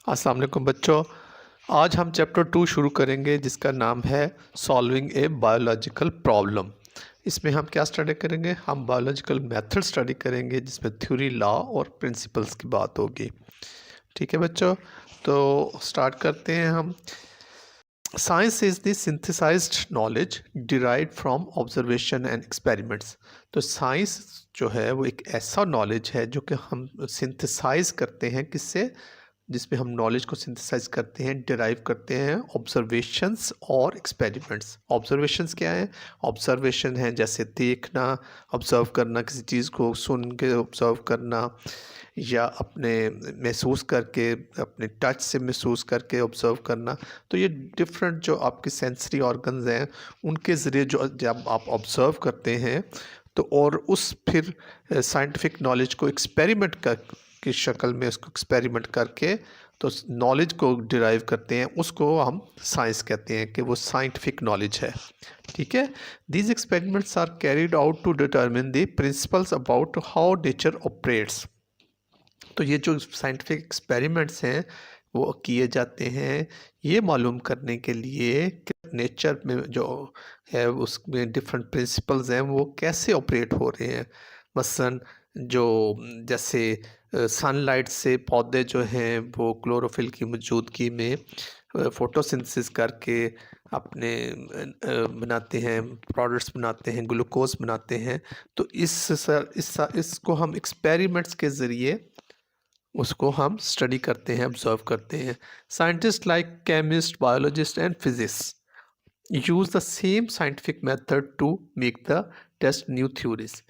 अस्सलाम वालेकुम बच्चों। आज हम चैप्टर 2 शुरू करेंगे जिसका नाम है सॉल्विंग ए बायोलॉजिकल प्रॉब्लम। इसमें हम क्या स्टडी करेंगे? हम बायोलॉजिकल मेथड स्टडी करेंगे जिसमें थ्योरी, लॉ और प्रिंसिपल्स की बात होगी। ठीक है बच्चों, तो स्टार्ट करते हैं हम। Science is the synthesized knowledge derived from observation and experiments. तो साइंस जो है वो एक ऐसा नॉलेज है जो कि हम सिंथेसाइज करते हैं किससे, जिसमें हम नॉलेज को सिंथेसाइज करते हैं, डिराइव करते हैं ऑब्जर्वेशंस और एक्सपेरिमेंट्स। ऑब्जर्वेशंस क्या हैं? ऑब्जर्वेशन है जैसे देखना, ऑब्जर्व करना, किसी चीज़ को सुन के ऑब्जर्व करना, या अपने महसूस करके, अपने टच से महसूस करके ऑब्जर्व करना। तो ये डिफरेंट जो आपके सेंसरी ऑर्गन्स हैं उनके ज़रिए जो जब आप ऑब्जर्व करते हैं तो और उस फिर साइंटिफिक नॉलेज को एक्सपेरिमेंट कर की शक्ल में उसको एक्सपेरिमेंट करके तो नॉलेज को डिराइव करते हैं, उसको हम साइंस कहते हैं कि वो साइंटिफिक नॉलेज है। ठीक है, these experiments are carried out to determine the principles about how nature operates. तो ये जो साइंटिफिक एक्सपेरिमेंट्स हैं वो किए जाते हैं ये मालूम करने के लिए कि नेचर में जो है उसमें डिफरेंट प्रिंसिपल्स हैं वो कैसे ऑपरेट हो रहे हैं। मसलन जो जैसे सनलाइट से पौधे जो हैं वो क्लोरोफिल की मौजूदगी में फोटोसिंथेसिस करके अपने बनाते हैं, प्रोडक्ट्स बनाते हैं, ग्लूकोज बनाते हैं। तो इसको हम एक्सपेरिमेंट्स के ज़रिए उसको हम स्टडी करते हैं, ऑब्जर्व करते हैं। Scientist like chemist, biologist and physics use the same scientific method to make the test new theories.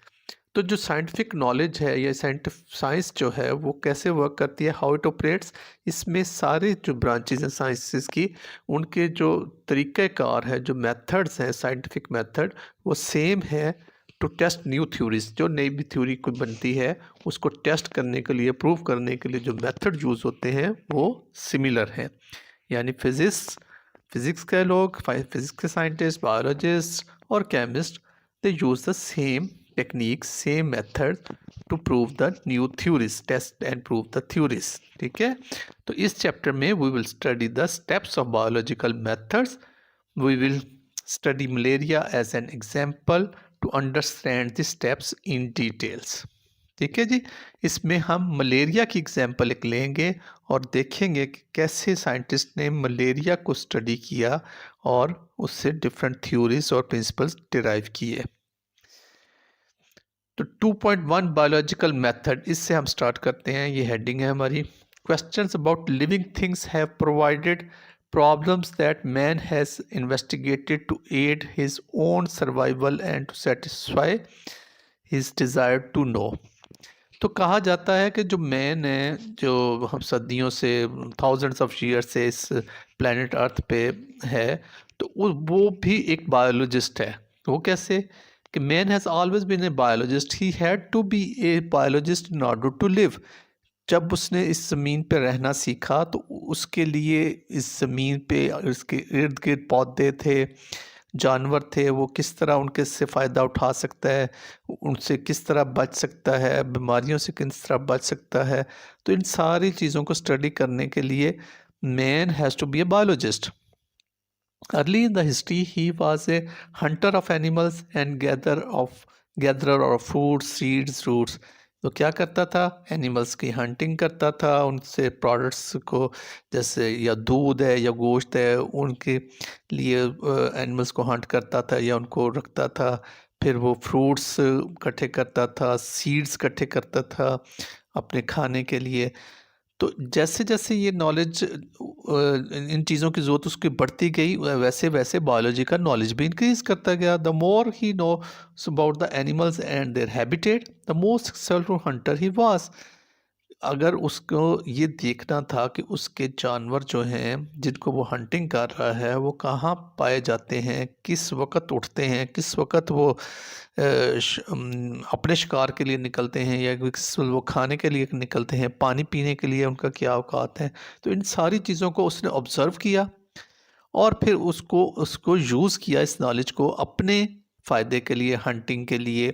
तो जो साइंटिफिक नॉलेज है या साइंस जो है वो कैसे वर्क करती है, हाउ इट ऑपरेट्स, इसमें सारे जो ब्रांचेज हैं साइंसेस की उनके जो तरीक़ाकार है, जो मेथड्स हैं साइंटिफिक मेथड वो सेम है टू टेस्ट न्यू थ्योरीज। जो नई भी थ्योरी कोई बनती है उसको टेस्ट करने के लिए, प्रूव करने के लिए जो मेथड यूज़ होते हैं वो सिमिलर हैं। यानी फिज़िक्स के लोग, फिज़िक्स के साइंटिस्ट, बायोलॉजिस्ट और chemist, they use the same techniques, same method to prove the new theories, test and prove the theories. ठीक है, तो इस चैप्टर में we will study the steps of biological methods. We will study malaria as an example to understand the steps in details. ठीक है जी, इसमें हम malaria की एग्जाम्पल एक लेंगे और देखेंगे कि कैसे साइंटिस्ट ने मलेरिया को स्टडी किया और उससे डिफरेंट थ्योरीज और प्रिंसिपल्स डिराइव किए। तो 2.1 बायोलॉजिकल मेथड, इससे हम स्टार्ट करते हैं। ये हेडिंग है हमारी। Questions about living things have provided problems that man has investigated to aid his own survival and to satisfy his desire to know। तो कहा जाता है कि जो मैन है, जो हम सदियों से, थाउजेंड्स ऑफ ईयर से इस प्लेनेट अर्थ पे है, तो वो भी एक बायोलॉजिस्ट है। वो कैसे कि man has always been a biologist, he had to be a biologist in order to live. जब उसने इस ज़मीन पे रहना सीखा तो उसके लिए इस ज़मीन पे इसके इर्द गिर्द पौधे थे, जानवर थे, वो किस तरह उनके से फ़ायदा उठा सकता है, उनसे किस तरह बच सकता है, बीमारियों से किस तरह बच सकता है। तो इन सारी चीज़ों को स्टडी करने के लिए man has to be a biologist. Early in the history he was a hunter of animals and gatherer of fruits, seeds, roots. तो क्या करता था? एनिमल्स की हंटिंग करता था, उनसे प्रोडक्ट्स को, जैसे या दूध है या गोश्त है, उनके लिए एनिमल्स को हंट करता था या उनको रखता था। फिर वो फ्रूट्स इकट्ठे करता था, सीड्स इकट्ठे करता था अपने खाने के लिए। तो जैसे जैसे ये नॉलेज, इन चीज़ों की ज़रूरत उसकी बढ़ती गई, वैसे वैसे बायोलॉजी का नॉलेज भी इंक्रीज़ करता गया। The more he knows about the animals and their habitat, the more successful Hunter he was. अगर उसको ये देखना था कि उसके जानवर जो हैं जिनको वो हंटिंग कर रहा है वो कहाँ पाए जाते हैं, किस वक़्त उठते हैं, किस वक़्त वो अपने शिकार के लिए निकलते हैं या किस वो खाने के लिए निकलते हैं, पानी पीने के लिए उनका क्या औकात है। तो इन सारी चीज़ों को उसने ऑब्ज़र्व किया और फिर उसको उसको यूज़ किया, इस नॉलेज को अपने फ़ायदे के लिए, हंटिंग के लिए।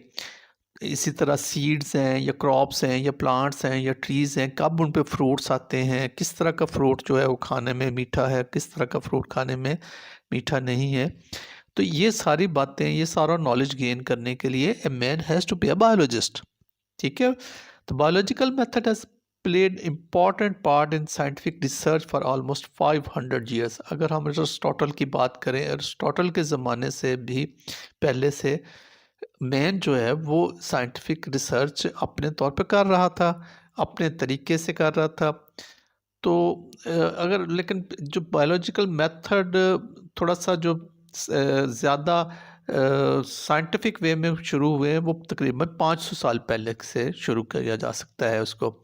इसी तरह सीड्स हैं या क्रॉप्स हैं या प्लांट्स हैं या ट्रीज़ हैं, कब उन पे फ्रूट्स आते हैं, किस तरह का फ्रूट जो है वो खाने में मीठा है, किस तरह का फ्रूट खाने में मीठा नहीं है। तो ये सारी बातें, ये सारा नॉलेज गेन करने के लिए a man has to be a biologist. ठीक है। तो biological method has played important part in scientific research for almost 500 years. अगर हम अरिस्टोटल की बात करें, अरिस्टोटल के ज़माने से भी पहले से मैन जो है वो साइंटिफिक रिसर्च अपने तौर पे कर रहा था, अपने तरीके से कर रहा था। तो अगर लेकिन जो बायोलॉजिकल मेथड थोड़ा सा जो ज़्यादा साइंटिफिक वे में शुरू हुए हैं, वो तकरीबन 500 साल पहले से शुरू किया जा सकता है उसको,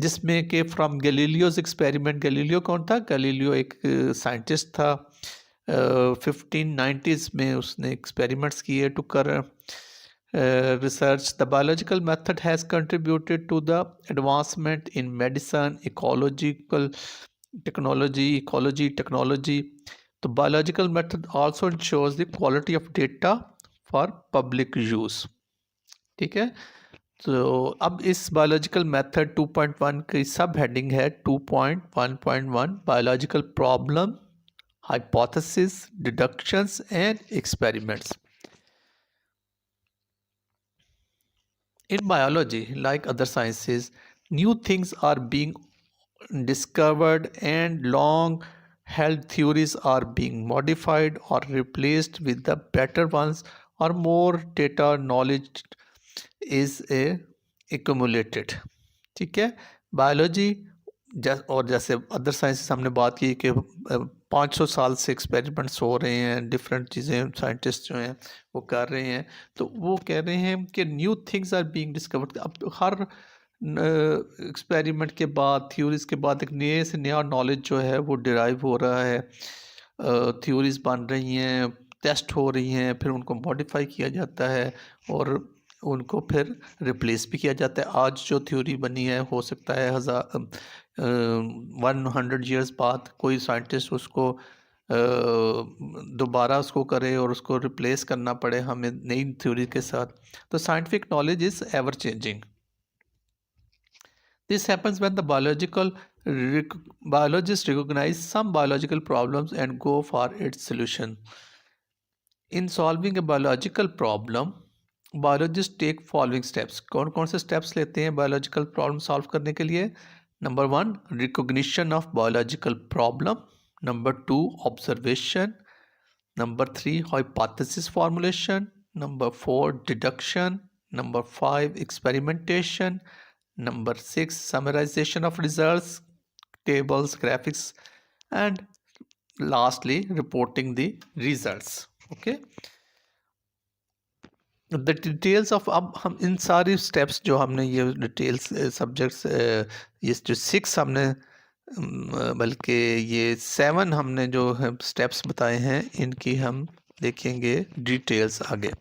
जिसमें कि फ्रॉम गैलीलियोज एक्सपेरिमेंट। गैलीलियो कौन था? गैलीलियो एक साइंटिस्ट था। 1590s में उसने एक्सपेरिमेंट्स किए टू कर research. The biological method has contributed to the advancement in medicine, ecology, technology. The biological method also ensures the quality of data for public use. ठीक है। तो अब इस बायोलॉजिकल मेथड 2.1 की सब हेडिंग है 2.1.1 biological problem, hypothesis, deductions and experiments. In biology, like other sciences, new things are being discovered and long held theories are being modified or replaced with the better ones, or more data knowledge is accumulated. ठीक है। Biology और जैसे other sciences हमने बात की कि 500 साल से एक्सपेरिमेंट्स हो रहे हैं, डिफरेंट चीज़ें साइंटिस्ट जो हैं वो कर रहे हैं। तो वो कह रहे हैं कि new things are being discovered. अब हर एक्सपेरिमेंट के बाद, थ्योरीज के बाद एक नए से नया नॉलेज जो है वो डिराइव हो रहा है, थ्योरीज बन रही हैं, टेस्ट हो रही हैं, फिर उनको मॉडिफाई किया जाता है और उनको फिर रिप्लेस भी किया जाता है। आज जो थ्योरी बनी है, हो सकता है 100 ईयर्स बाद कोई साइंटिस्ट उसको दोबारा उसको करे और उसको रिप्लेस करना पड़े हमें नई थ्योरी के साथ। तो scientific knowledge is ever changing. This happens when the biologists recognize some biological problems and go for its solution. In solving a biological problem, biologists take following steps. कौन कौन से steps लेते हैं biological problem solve करने के लिए? Number 1, recognition of biological problem. Number 2, observation. Number 3, hypothesis formulation. Number 4, deduction. Number 5, experimentation. Number 6, summarization of results, tables, graphics, and lastly, reporting the results. Okay. The details of, अब हम इन सारी steps जो हमने ये details subjects ये जो 6 हमने बल्कि ये 7 हमने जो स्टेप्स बताए हैं, इनकी हम देखेंगे डिटेल्स आगे।